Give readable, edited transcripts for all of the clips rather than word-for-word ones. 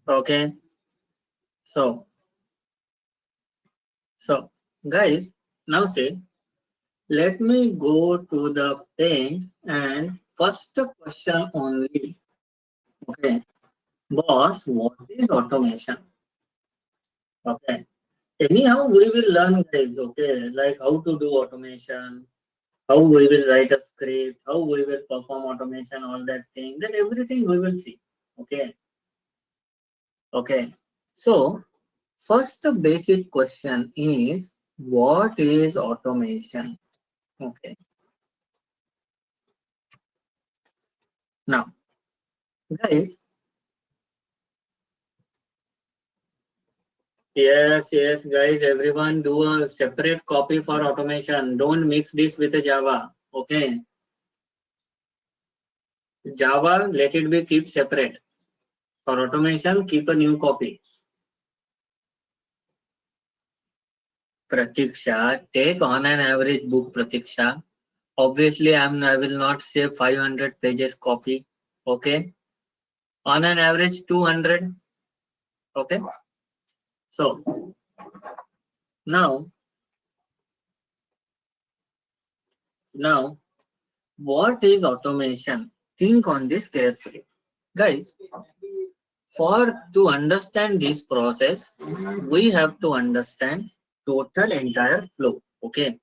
Okay, so guys, now say, let me go to the paint and first question only. Okay, boss, what is automation? Okay, anyhow we will learn, guys. Okay, like how to do automation, how we will write a script, how we will perform automation, all that thing, that everything we will see. Okay, okay. So first the basic question is, what is automation? Okay, now guys, yes, guys, everyone do a separate copy for automation. Don't mix this with the Java. Okay, Java, let it be keep separate. For automation, keep a new copy. Pratiksha, take on an average book, Pratiksha. Obviously, I will not say 500 pages copy. Okay, on an average 200. Okay, so now, what is automation? Think on this carefully, guys. For to understand this process, we have to understand total entire flow. Okay.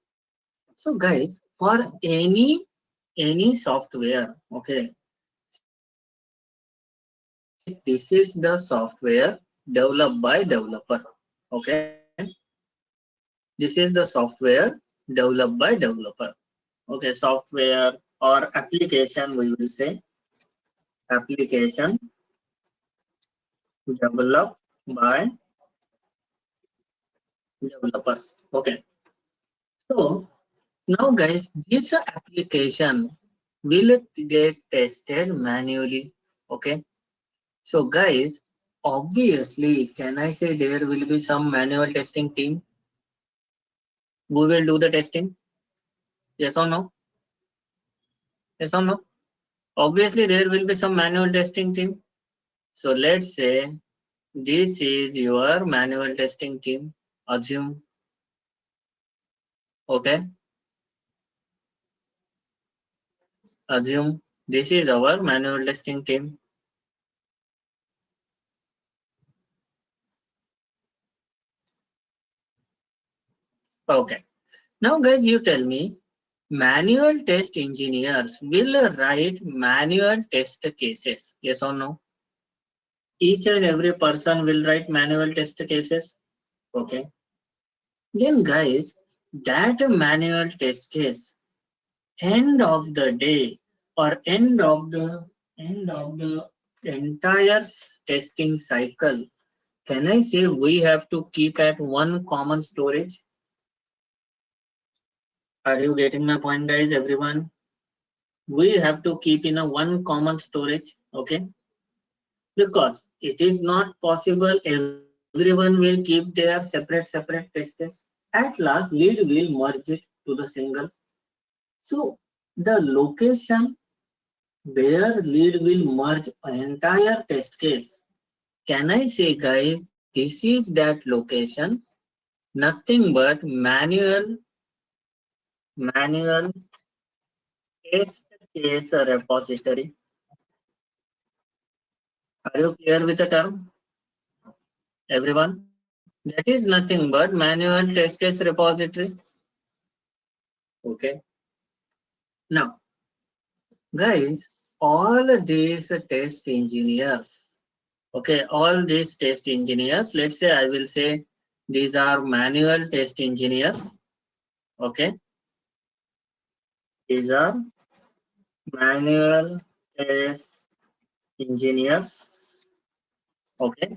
So guys, for any software, okay, this is the software developed by developer. Okay. This is the software developed by developer. Okay, software or application, we will say application developed by developers. Okay. So now guys, this application will get tested manually. Okay. So guys, obviously, can I say there will be some manual testing team who will do the testing? Yes or no? Yes or no? Obviously, there will be some manual testing team. So let's say this is your manual testing team. Assume. Okay. Assume this is our manual testing team. Okay. Now guys, you tell me, manual test engineers will write manual test cases. Yes or no? Each and every person will write manual test cases. Okay. Then guys, that manual test case, end of the day or end of the entire testing cycle, can I say we have to keep at one common storage? Are you getting my point, guys? Everyone, we have to keep in a one common storage. Okay, because it is not possible everyone will keep their separate testes. At last, lead will merge it to the single. So the location where lead will merge entire test case. Can I say, guys, this is that location? Nothing but manual test case repository. Are you clear with the term, everyone? That is nothing but manual test case repository. Okay. Now, guys, all these test engineers, okay, all these test engineers, let's say I will say these are manual test engineers. Okay. These are manual test engineers. Okay.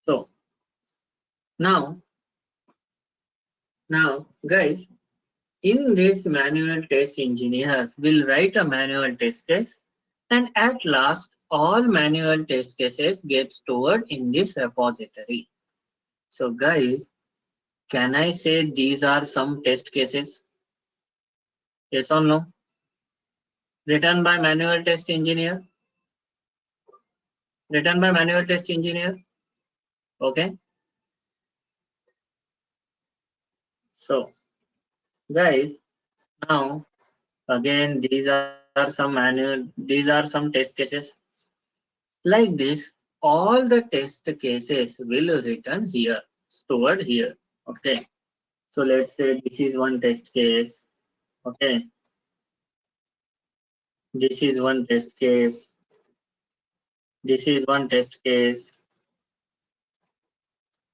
So now guys, in this manual test engineers will write a manual test case, and at last all manual test cases get stored in this repository. So guys, can I say these are some test cases? Yes or no? Written by manual test engineer. written by manual test engineer. Okay. So guys, now again these are some test cases. Like this, all the test cases will written here, stored here. Okay. So let's say this is one test case. Okay. This is one test case. This is one test case.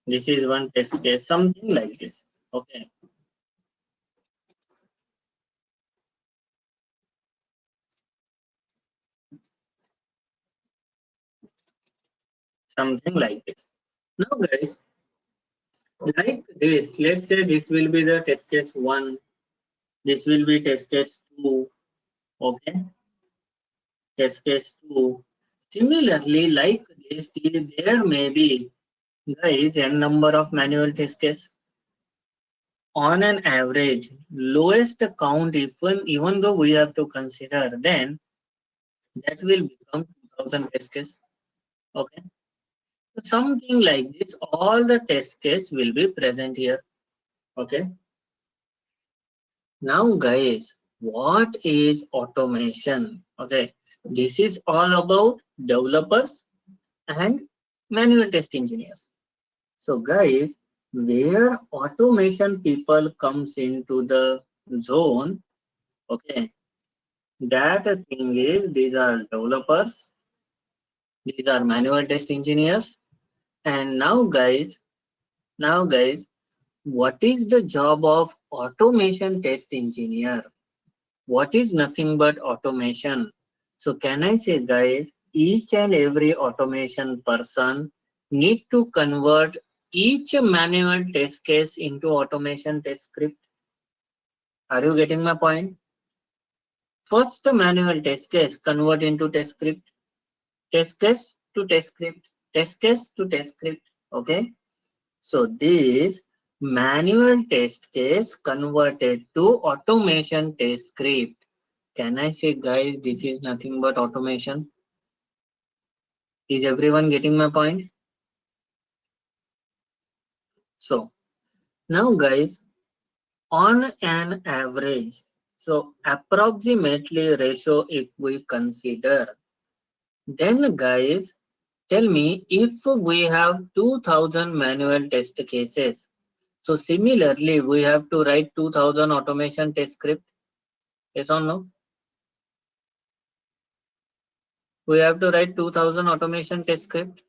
This is one test case. Something like this. Okay. Something like this. Now guys, like this, let's say this will be the test case 1. This will be test case 2. Okay. Test case 2. Similarly, like this, there may be guys n number of manual test cases. On an average, lowest count, even though we have to consider, then that will become 2000 test case. Okay. So something like this, all the test case will be present here. Okay. Now guys, what is automation? Okay. This is all about developers and manual test engineers. So guys, where automation people comes into the zone, okay, that thing is these are developers, these are manual test engineers, and now guys, what is the job of automation test engineer? What is nothing but automation? So can I say guys, each and every automation person need to convert each manual test case into automation test script. Are you getting my point? First manual test case convert into test script, test case to test script, test case to test script. Okay. So this manual test case converted to automation test script. Can I say guys, this is nothing but automation? Is everyone getting my point? So now guys, on an average, so approximately ratio if we consider, then guys, tell me if we have 2000 manual test cases. So similarly, we have to write 2000 automation test script. Yes or no? We have to write 2000 automation test script.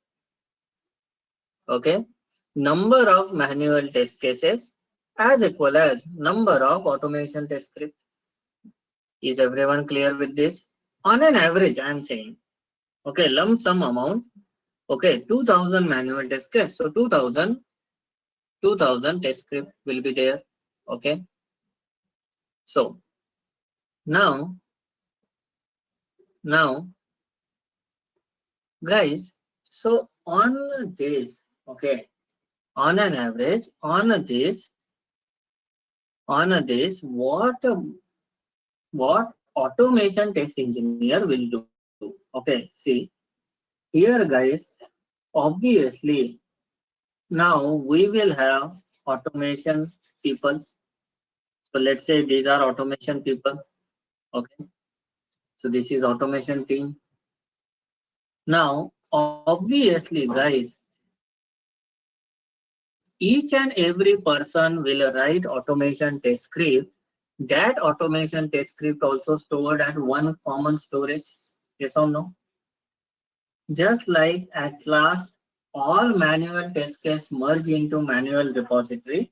Okay. Number of manual test cases as equal as number of automation test script. Is everyone clear with this? On an average, I am saying. Okay, lump sum amount. Okay, 2000 manual test case. So 2000 test script will be there. Okay. So now guys, so on this, okay, on an average, on this, what automation test engineer will do? Okay, see here, guys. Obviously, now we will have automation people. So let's say these are automation people. Okay, so this is automation team. Now, obviously, guys, each and every person will write automation test script. That automation test script also stored at one common storage. Yes or no? Just like at last, all manual test case merge into manual repository.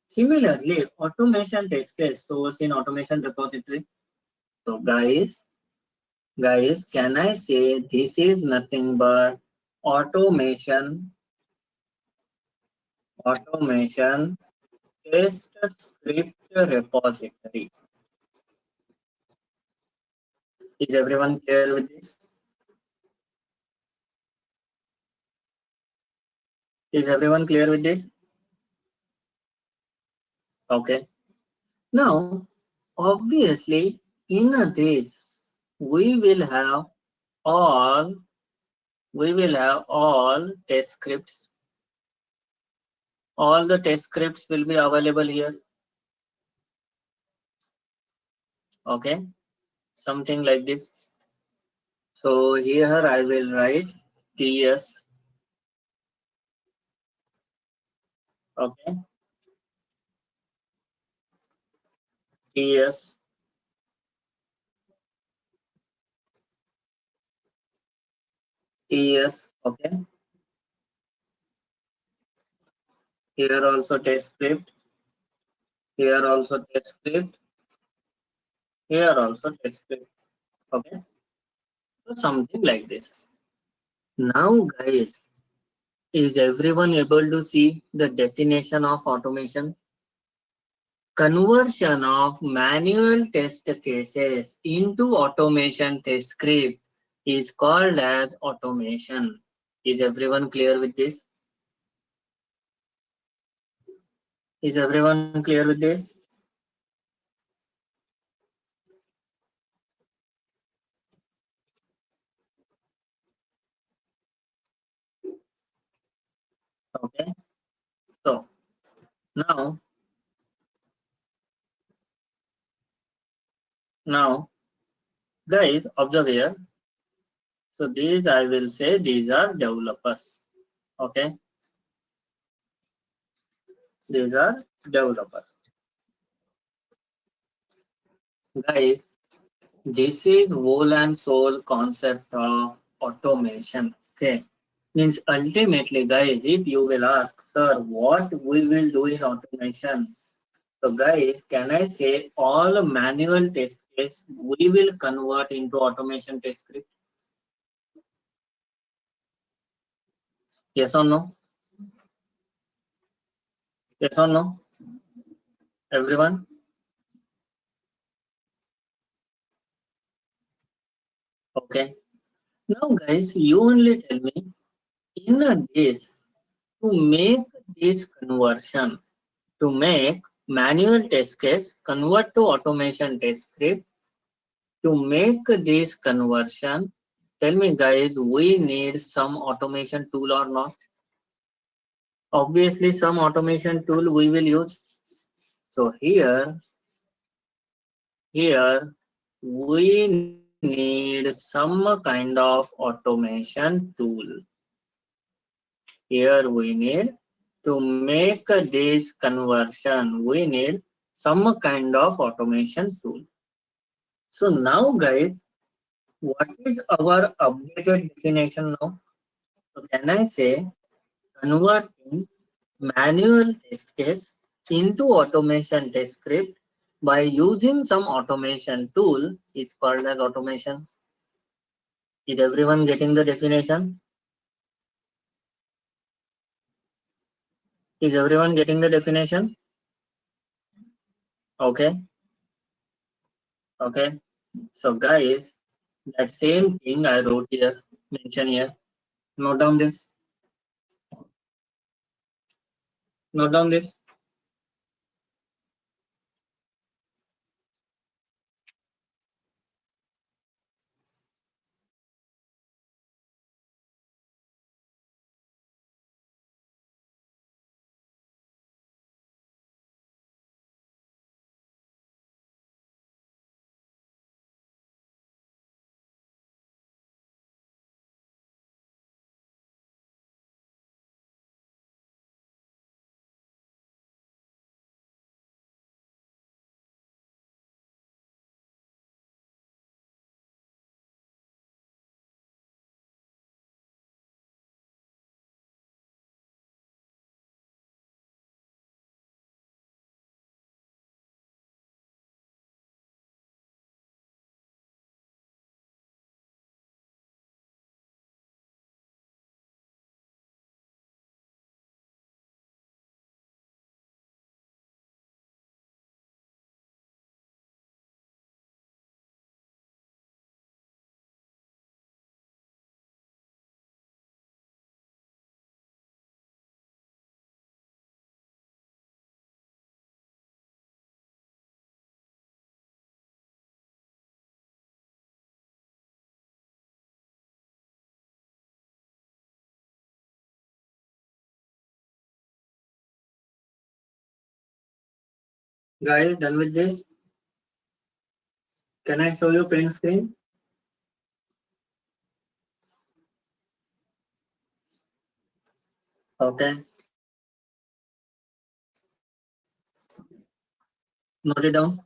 Similarly, automation test case stores in automation repository. So guys, can I say this is nothing but automation test script repository. Is everyone clear with this? Is everyone clear with this? Okay. Now, obviously, in this, we will have all we will have all test scripts. All the test scripts will be available here. Okay, something like this. So here I will write TS. Okay, TS. TS. Okay, here also test script. Here also test script. Here also test script. Okay, so something like this. Now, guys, is everyone able to see the definition of automation? Conversion of manual test cases into automation test script is called as automation. Is everyone clear with this? Is everyone clear with this? Okay. So now guys observe here. So these I will say these are developers. Okay. These are developers. Guys, this is whole and soul concept of automation. Okay. Means ultimately, guys, if you will ask, sir, what we will do in automation? So, guys, can I say all manual test case we will convert into automation test script? Yes or no? Yes or no? Everyone? Okay. Now, guys, you only tell me in a days to make this conversion, to make manual test case convert to automation test script, to make this conversion, tell me guys, we need some automation tool or not? Obviously some automation tool we will use. So here we need some kind of automation tool. Here we need to make this conversion, we need some kind of automation tool. So now guys, what is our updated definition now? So can I say converting manual test case into automation test script by using some automation tool is called as automation? Is everyone getting the definition? Is everyone getting the definition? Okay. Okay. So guys, that same thing I wrote here, mention here. Note down this. Note down this. Guys, done with this? Can I show you print screen? Okay. Note it down.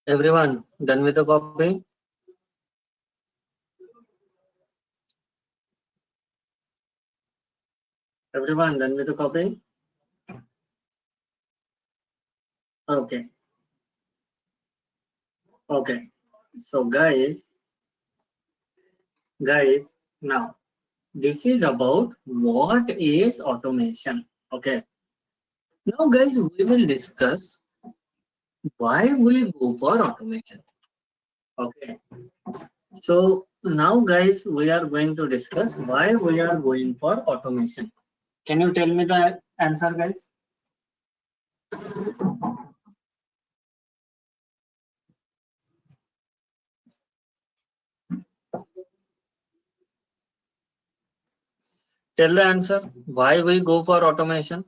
Everyone done with the copy? Everyone done with the copy? Okay. Okay. So guys, now this is about what is automation. Okay. Now guys, we will discuss why we go for automation. Okay. So now guys, we are going to discuss why we are going for automation. Can you tell me the answer, guys? Tell the answer. Why we go for automation?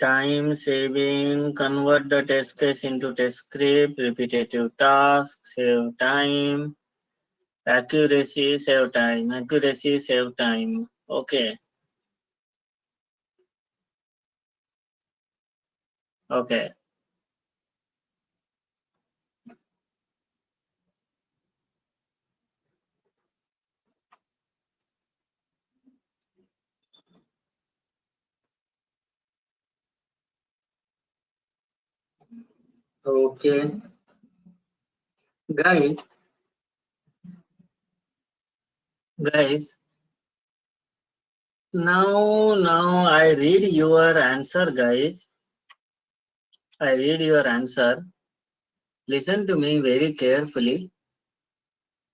Time saving, convert the test case into test script, repetitive task, save time, accuracy, save time, accuracy, save time. Okay. Okay. Okay. Guys, now I read your answer, guys. I read your answer. Listen to me very carefully.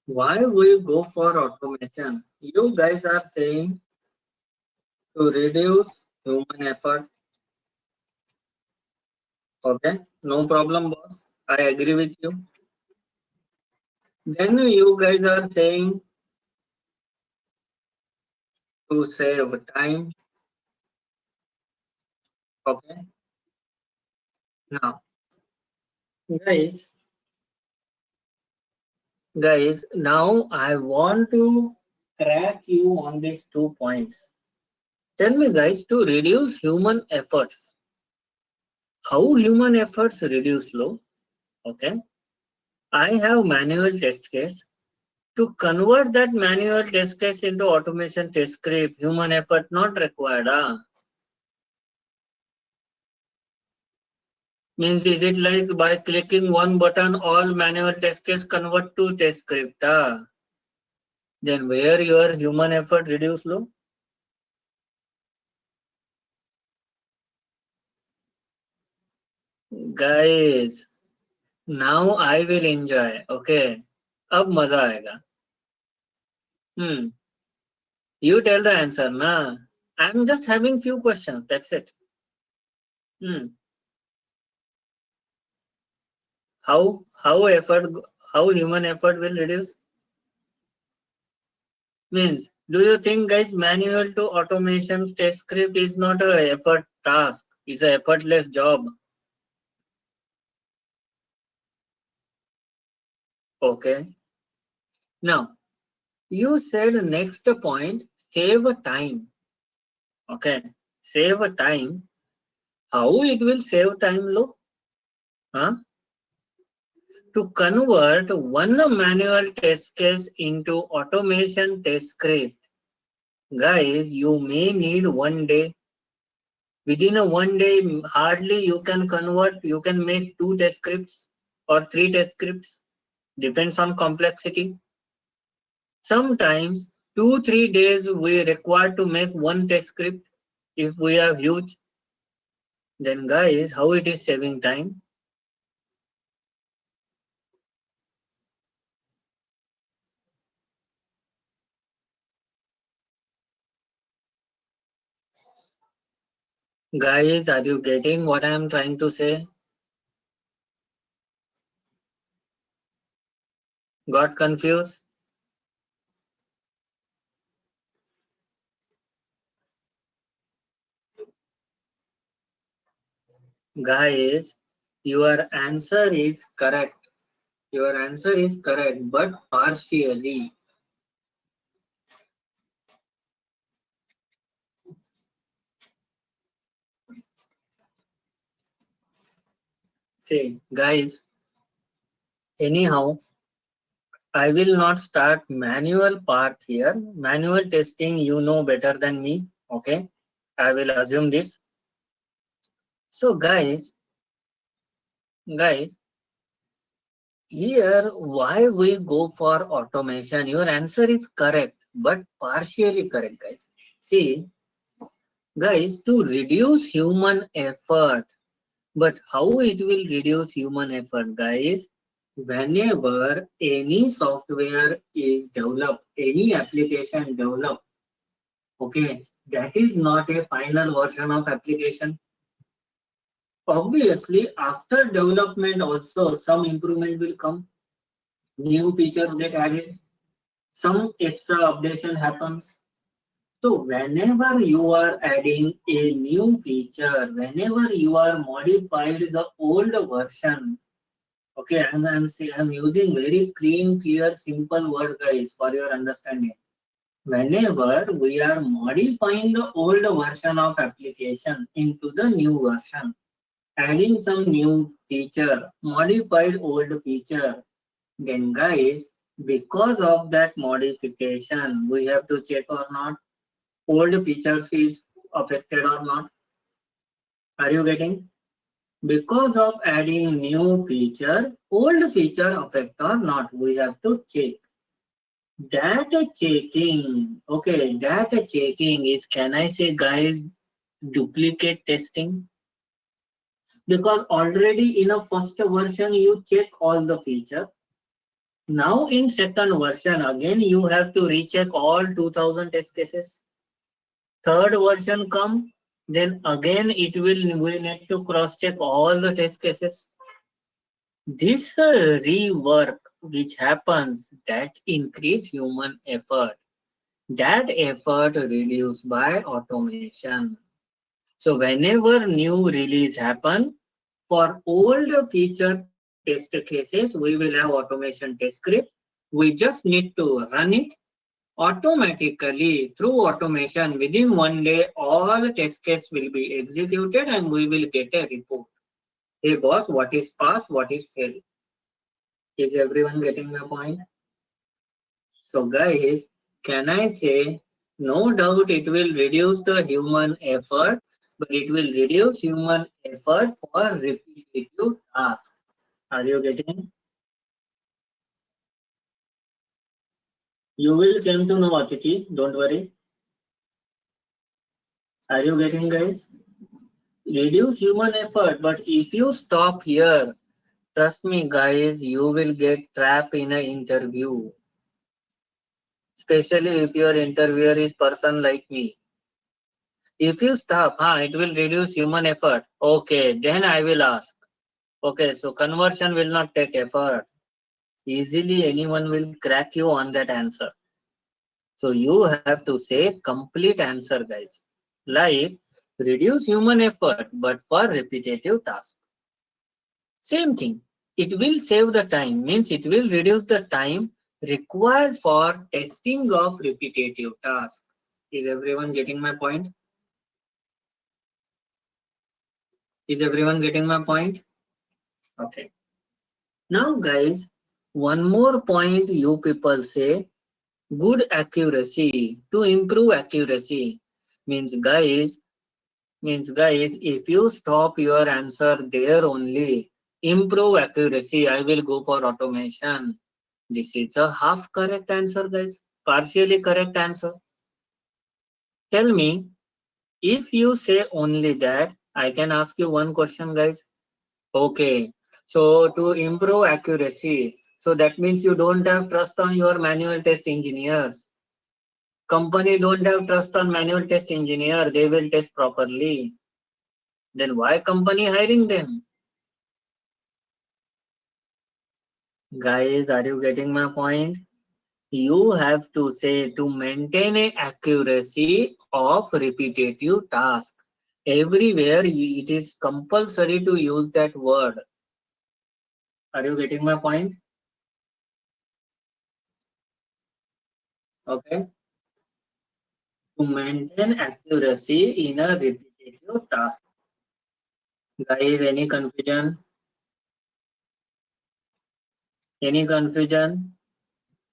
Why we go for automation? You guys are saying to reduce human effort. Okay, no problem, boss. I agree with you. Then you guys are saying to save time. Okay. Now, guys, now I want to crack you on these 2 points. Tell me, guys, to reduce human efforts. How human efforts reduce low? Okay. I have manual test case. To convert that manual test case into automation test script, human effort not required. Means is it like by clicking one button, all manual test case convert to test script? Then where your human effort reduce low? Guys, now I will enjoy. Okay. अब मजा आएगा. You tell the answer, na? I'm just having few questions. That's it. How human effort will reduce? Means, do you think, guys, manual to automation test script is not a effort task? It's a effortless job. Okay. Now, you said next point, save time. Okay. Save time. How it will save time, low? Huh? To convert one manual test case into automation test script, guys, you may need 1 day. Within a 1 day, hardly you can convert, you can make 2 test scripts or 3 test scripts. Depends on complexity. Sometimes 2-3 days we require to make 1 test script if we are huge. Then guys, how it is saving time? Guys, are you getting what I am trying to say? Got confused? Guys, your answer is correct. Your answer is correct, but partially. See, guys, anyhow, I will not start manual part here. Manual testing, you know better than me. Okay, I will assume this. So, guys, here why we go for automation? Your answer is correct, but partially correct, guys. See, guys, to reduce human effort. But how it will reduce human effort, guys? Whenever any software is developed, any application developed, okay, that is not a final version of application. Obviously, after development also some improvement will come, new features get added, some extra updation happens. So whenever you are adding a new feature, whenever you are modified the old version, okay, I'm using very clean, clear, simple word, guys, for your understanding. Whenever we are modifying the old version of application into the new version, adding some new feature, modified old feature, then guys, because of that modification, we have to check or not old features is affected or not. Are you getting? Because of adding new feature, old feature affect or not, we have to check. Data checking, okay, data checking is, can I say, guys, duplicate testing? Because already in a first version you check all the feature. Now in second version again you have to recheck all 2000 test cases. Third version come, then again we need to cross check all the test cases. This rework which happens, that increase human effort. That effort reduced by automation. So whenever new release happen, for old feature test cases, we will have automation test script. We just need to run it automatically through automation. Within one day, all test case will be executed and we will get a report. Hey boss, what is pass, what is fail? Is everyone getting my point? So guys, can I say, no doubt it will reduce the human effort, but it will reduce human effort for repetitive tasks. Are you getting? You will come to know, Atiti, don't worry. Are you getting, guys? Reduce human effort, but if you stop here, trust me guys, you will get trapped in an interview. Especially if your interviewer is person like me. If you stop, it will reduce human effort. Okay, then I will ask. Okay, so conversion will not take effort. Easily anyone will crack you on that answer. So you have to say complete answer, guys. Like reduce human effort, but for repetitive tasks. Same thing. It will save the time, means it will reduce the time required for testing of repetitive tasks. Is everyone getting my point? Is everyone getting my point? Okay. Now guys, one more point you people say, good accuracy, to improve accuracy. Means guys, if you stop your answer there only, improve accuracy, I will go for automation. This is a half correct answer, guys. Partially correct answer. Tell me, if you say only that, I can ask you one question, guys. Okay. So to improve accuracy, so that means you don't have trust on your manual test engineers. Company don't have trust on manual test engineer. They will test properly. Then why company hiring them? Guys, are you getting my point? You have to say to maintain a accuracy of repetitive task. Everywhere it is compulsory to use that word. Are you getting my point? Okay. To maintain accuracy in a repetitive task. Guys, any confusion? Any confusion?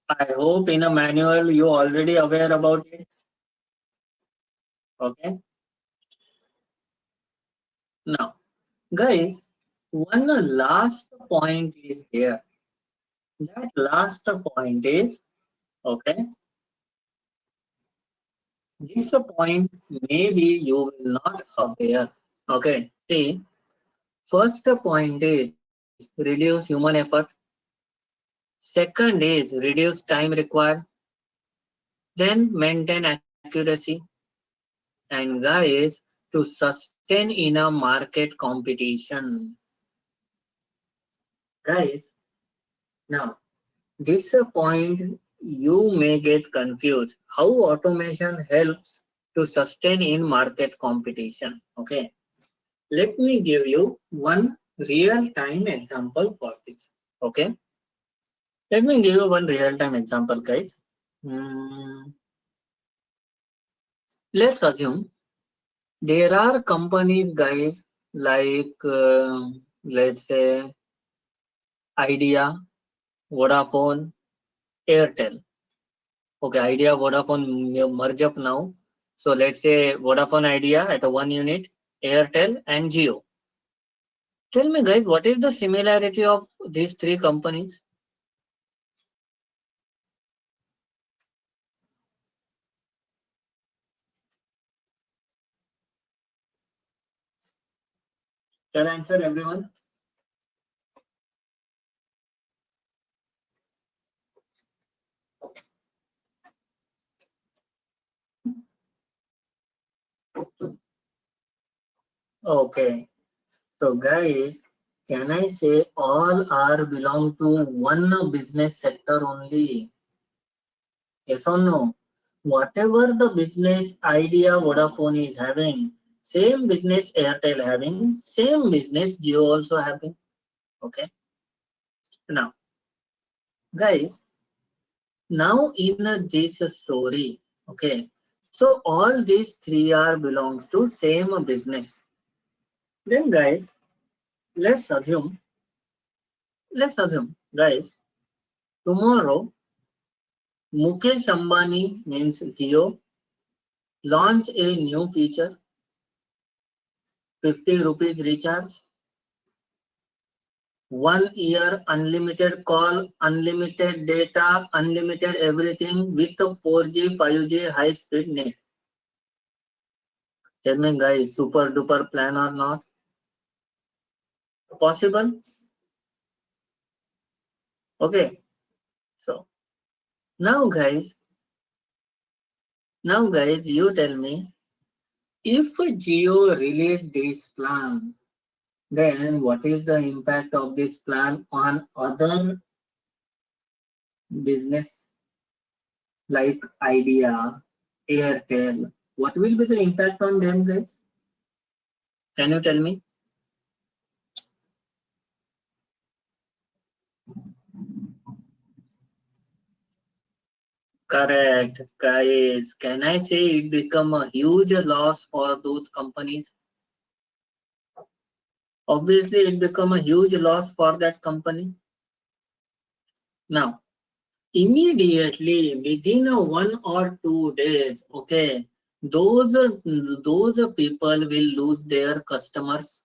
I hope in a manual you already aware about it. Okay. Now, guys, one last point is there. That last point is, okay, this point maybe you will not aware. Okay, see, first point is reduce human effort. Second is reduce time required. Then maintain accuracy. And guys, to sustain in a market competition. Guys, now this point you may get confused. How automation helps to sustain in market competition? Okay, let me give you one real-time example for this. Okay, let me give you one real-time example, guys. Let's assume there are companies, guys, like let's say Idea, Vodafone, Airtel. Okay, Idea, Vodafone merge up now. So let's say Vodafone Idea at a one unit, Airtel and Jio. Tell me, guys, what is the similarity of these three companies? Shall I answer everyone? Okay. So guys, can I say all are belong to one business sector only? Yes or no? Whatever the business idea Vodafone is having, same business Airtel having, same business Jio also having. Okay. Now, guys, now in this story, okay. So all these three are belongs to same business. Then guys, let's assume, guys, tomorrow Mukesh Ambani means Jio launch a new feature, 50 rupees recharge, 1 year unlimited call, unlimited data, unlimited everything with a 4G, 5G high speed net. Tell me guys, super duper plan or not? Possible? Okay. So now guys, you tell me, if Jio release this plan, then what is the impact of this plan on other business like Idea, Airtel? What will be the impact on them, guys? Can you tell me? Correct, guys. Can I say it become a huge loss for those companies? Obviously, it become a huge loss for that company. Now, immediately within 1 or 2 days, okay, those people will lose their customers,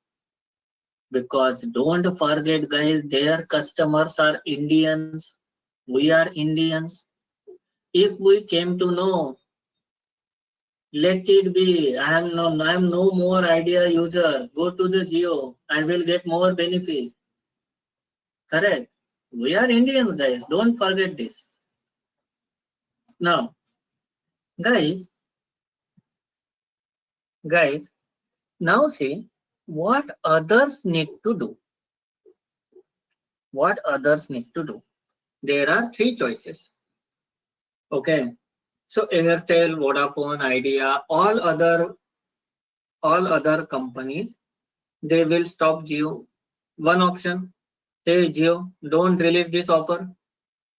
because don't forget, guys, their customers are Indians. We are Indians. If we came to know, let it be, I am no more Idea user, go to the Jio, I will get more benefit. Correct? We are Indians, guys, don't forget this. Now, guys, now see what others need to do. What others need to do? There are three choices. Okay. So Airtel, Vodafone, Idea, all other companies, they will stop Jio. One option, say Jio, don't release this offer,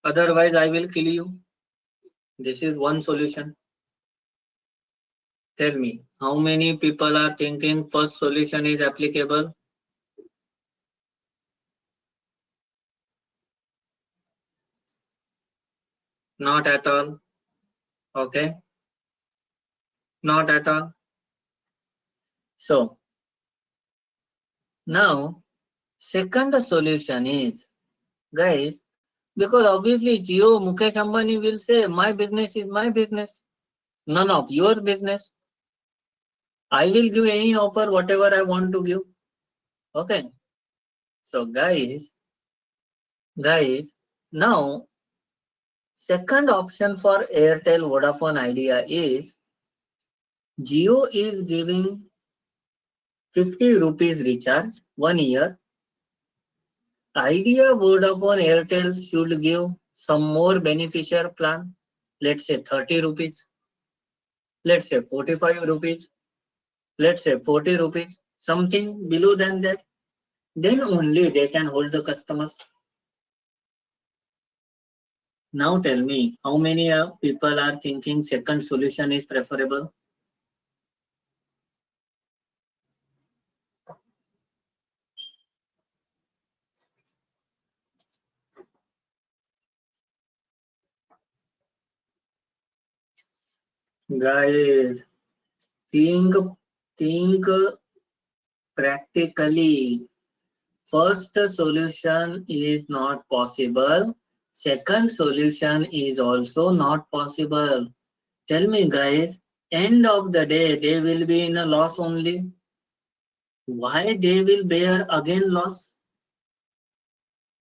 otherwise I will kill you. This is one solution. Tell me, how many people are thinking first solution is applicable? Not at all. Okay, not at all. So now second solution is, guys, because obviously Jio Mukesh Ambani will say my business is my business, none of your business. I will give any offer whatever I want to give. Okay. So guys, now second option for Airtel Vodafone Idea is Jio is giving 50 rupees recharge 1 year. Idea Vodafone Airtel should give some more beneficial plan. Let's say 30 rupees. Let's say 45 rupees. Let's say 40 rupees. Something below than that. Then only they can hold the customers. Now tell me, how many people are thinking second solution is preferable? Guys, think practically. First solution is not possible. Second solution is also not possible. Tell me guys, end of the day they will be in a loss only. Why they will bear again loss?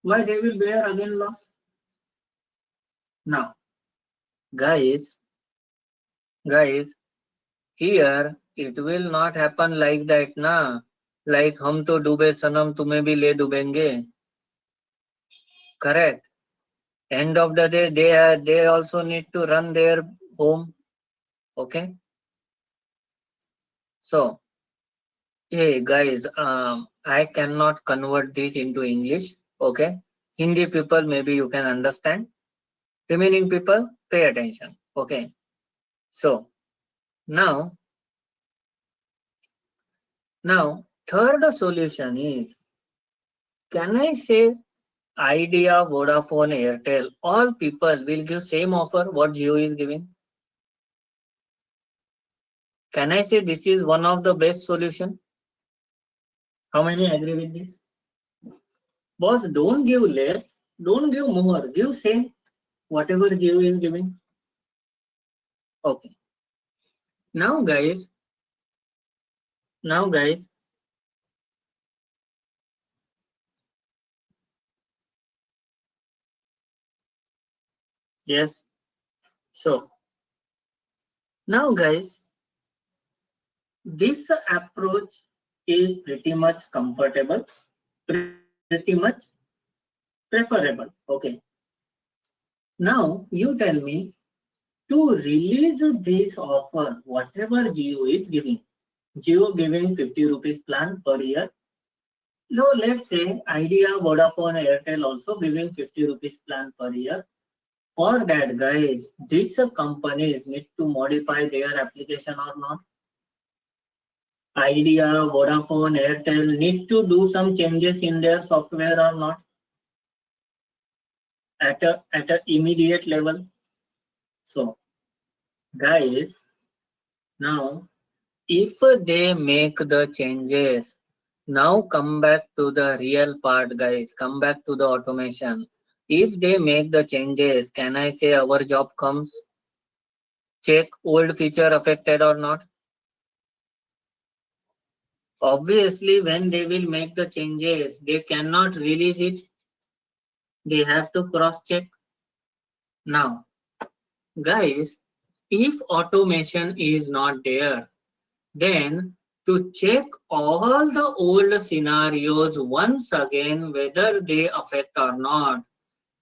Why they will bear again loss? Now, guys, here it will not happen like that na. Like हम तो डूबे सनम तुम्हें भी ले डूबेंगे. Correct. End of the day they also need to run their home. Okay. So, hey guys, I cannot convert this into English. Okay. Hindi people maybe you can understand. Remaining people pay attention. Okay. So now third solution is, can I say Idea, Vodafone, Airtel, all people will give same offer what Jio is giving? Can I say this is one of the best solution? How many agree with this? Boss, don't give less, don't give more, give same, whatever Jio is giving. Okay. Now guys, yes. So now guys, this approach is pretty much comfortable, pretty much preferable. Okay. Now you tell me, to release this offer, whatever Jio is giving, Jio giving 50 rupees plan per year. So let's say Idea, Vodafone, Airtel also giving 50 rupees plan per year. For that guys, these companies need to modify their application or not? Idea, Vodafone, Airtel need to do some changes in their software or not? At a immediate level. So guys, now if they make the changes, now come back to the real part guys, come back to the automation. If they make the changes, can I say our job comes? Check old feature affected or not? Obviously when they will make the changes, they cannot release it. They have to cross check. Now guys, if automation is not there, then to check all the old scenarios once again whether they affect or not,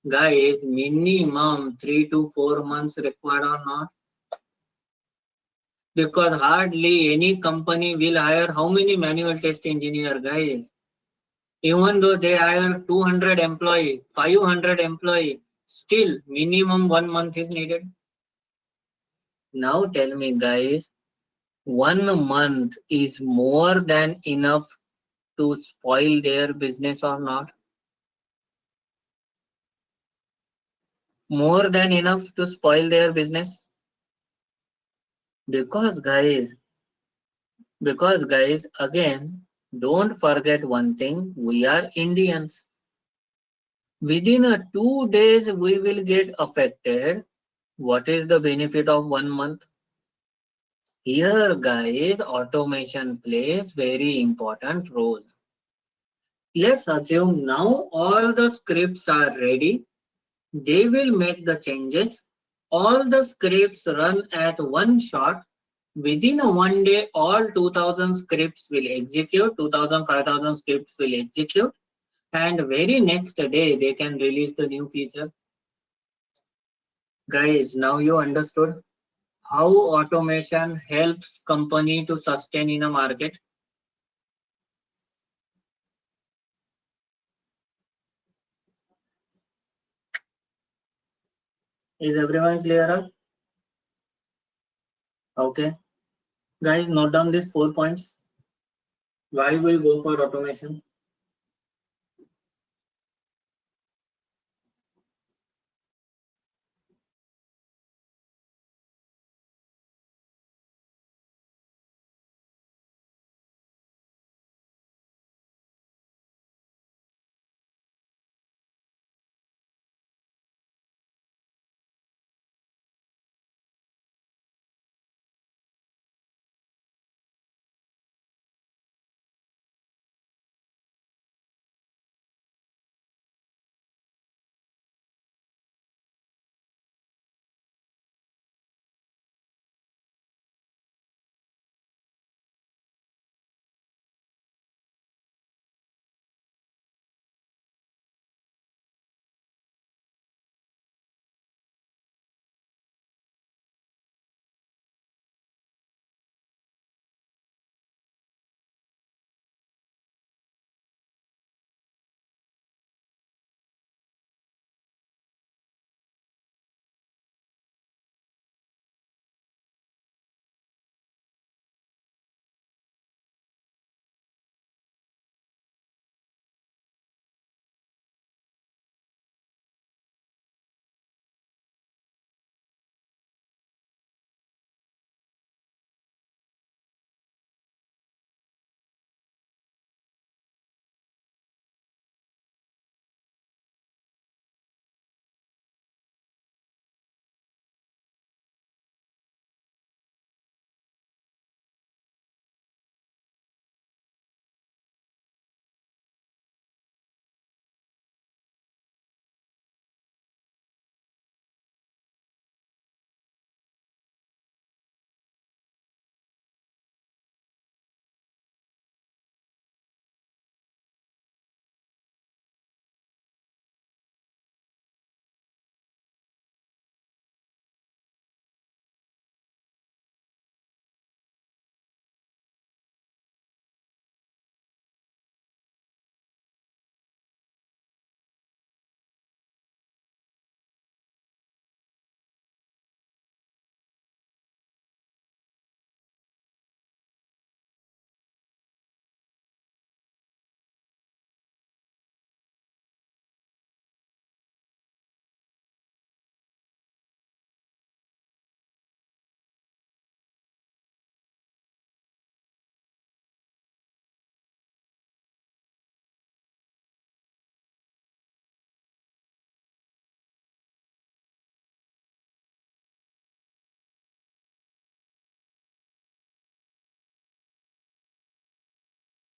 guys, minimum 3 to 4 months required or not? Because hardly any company will hire how many manual test engineer guys? Even though they hire 200 employee, 500 employee, still minimum 1 month is needed. Now tell me guys, 1 month is more than enough to spoil their business or not? more than enough to spoil their business? Because guys, again, don't forget one thing, we are Indians. Within a 2 days, we will get affected. What is the benefit of 1 month? Here, guys, automation plays very important role. Let's assume now all the scripts are ready. They will make the changes. All the scripts run at one shot. Within a 1 day, all 2000 scripts will execute, 2000, 5000 scripts will execute, and very next day they can release the new feature. Guys, now you understood how automation helps company to sustain in a market. Is everyone clear? Okay. Guys, note down these 4 points. Why we go for automation?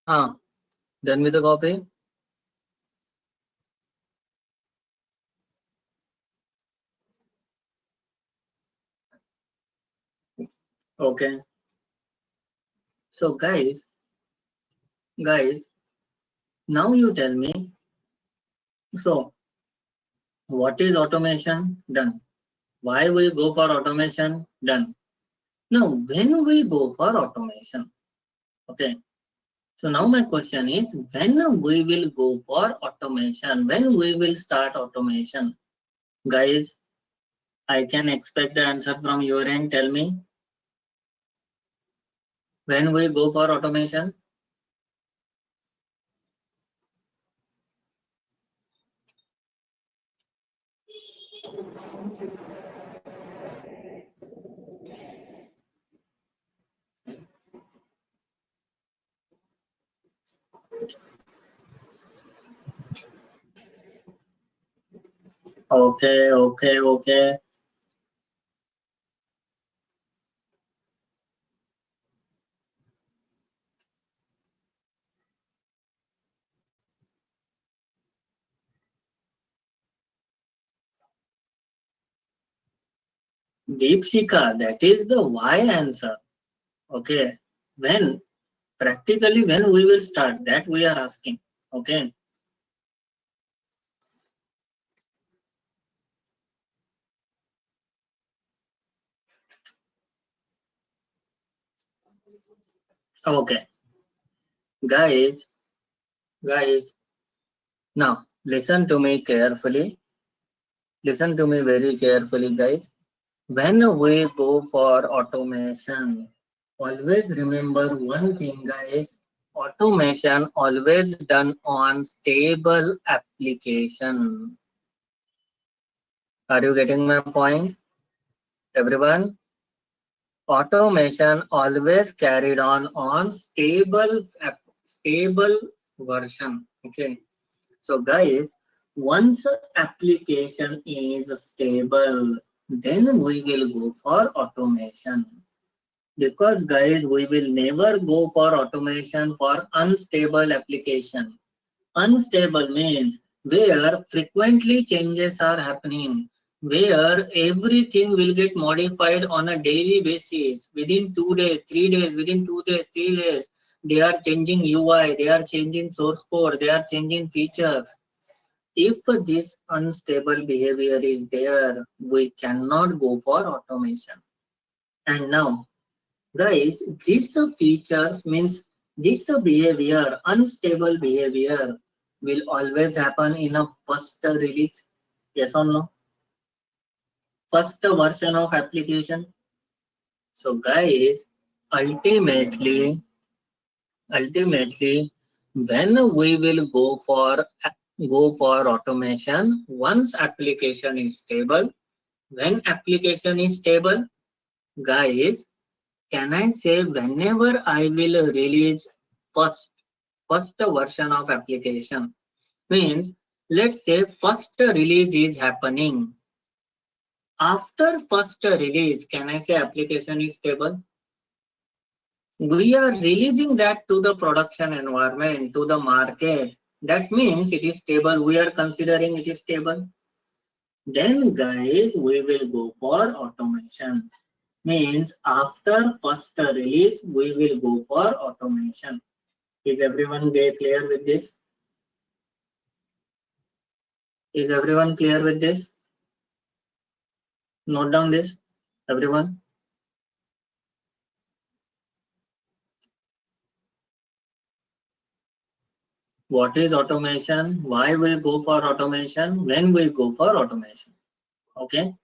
Ah, done with the copy? Okay. So guys, now you tell me, so what is automation? Done. Why we go for automation? Done. Now, when we go for automation? Okay. So now my question is, when we will go for automation? When we will start automation? Guys, I can expect the answer from your end. Tell me. When we go for automation? Okay. Deepshika, that is the why answer. Okay. When practically when we will start, that we are asking. Okay. Okay. Guys, guys, now listen to me carefully. Listen to me very carefully, guys. When we go for automation, always remember one thing, guys. Automation always done on stable application. Are you getting my point, everyone? Automation always carried on stable version. Okay. So guys, once application is stable, then we will go for automation. Because guys, we will never go for automation for unstable application. Unstable means where frequently changes are happening, where everything will get modified on a daily basis within 2 days, 3 days, within 2 days, 3 days. They are changing UI, they are changing source code, they are changing features. If this unstable behavior is there, we cannot go for automation. And now, guys, these features means this behavior, unstable behavior, will always happen in a first release. Yes or no? First version of application. So, guys, ultimately, when we will go for automation, once application is stable, when application is stable, guys, can I say whenever I will release first version of application, means let's say first release is happening. After first release, can I say application is stable? We are releasing that to the production environment, to the market. That means it is stable. We are considering it is stable. Then guys, we will go for automation. Means after first release, we will go for automation. Is everyone clear with this? Is everyone clear with this? Note down this, everyone. What is automation? Why we go for automation? When we go for automation? Okay.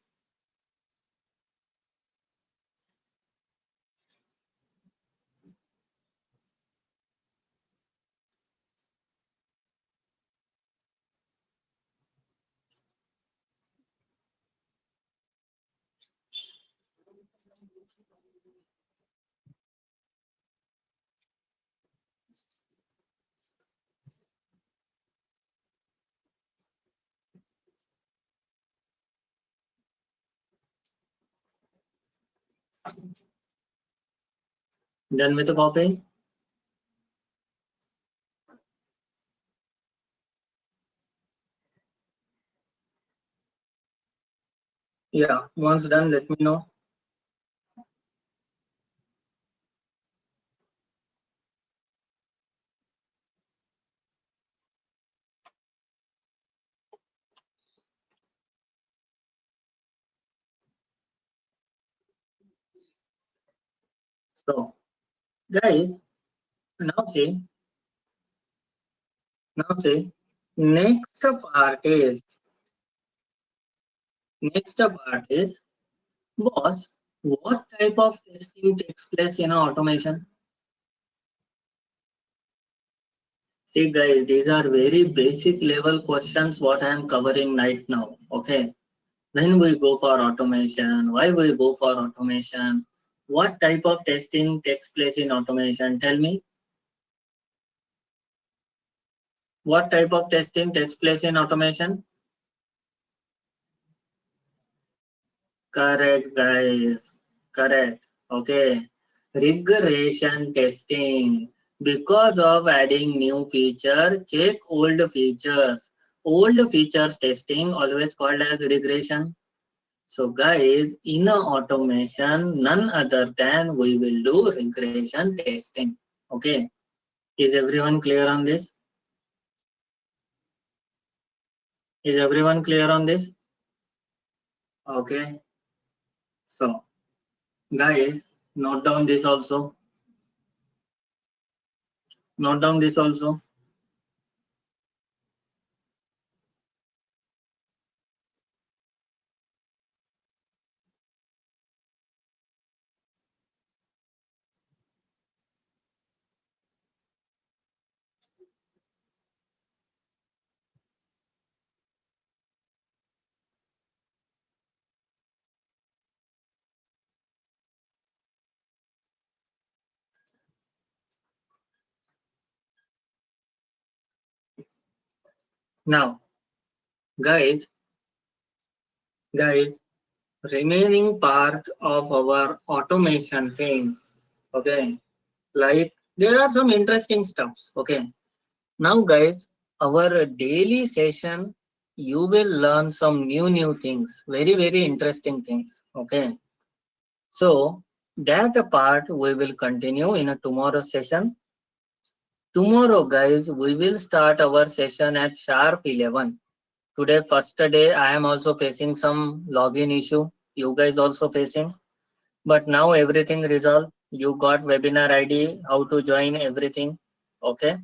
Done with the copy? Yeah, once done, let me know. So, guys, now see, next part is, boss, what type of testing takes place in automation? See guys, these are very basic level questions what I am covering right now. Okay. When we go for automation, why we go for automation, what type of testing takes place in automation? Tell me. What type of testing takes place in automation? Correct, guys. Correct. Okay. Regression testing. Because of adding new feature, check old features. Old features testing, always called as regression. So guys, in a automation, none other than we will do regression testing. Okay. Is everyone clear on this? Is everyone clear on this? Okay. So guys, note down this also. Note down this also. Now, guys, remaining part of our automation thing, okay, like there are some interesting stuffs, okay. Now, guys, our daily session, you will learn some new things, very interesting things, okay. So that part we will continue in a tomorrow's session. Tomorrow, guys, we will start our session at sharp 11. Today, first day, I am also facing some login issue. You guys also facing. But now everything resolved. You got webinar ID, how to join everything. Okay.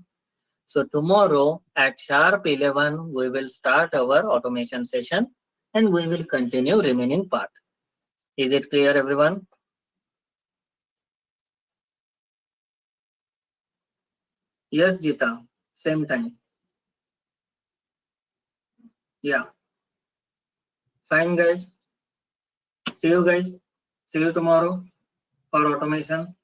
So tomorrow at sharp 11, we will start our automation session and we will continue remaining part. Is it clear, everyone? Yes, Jita. Same time. Yeah. Fine, guys. See you guys. See you tomorrow for automation.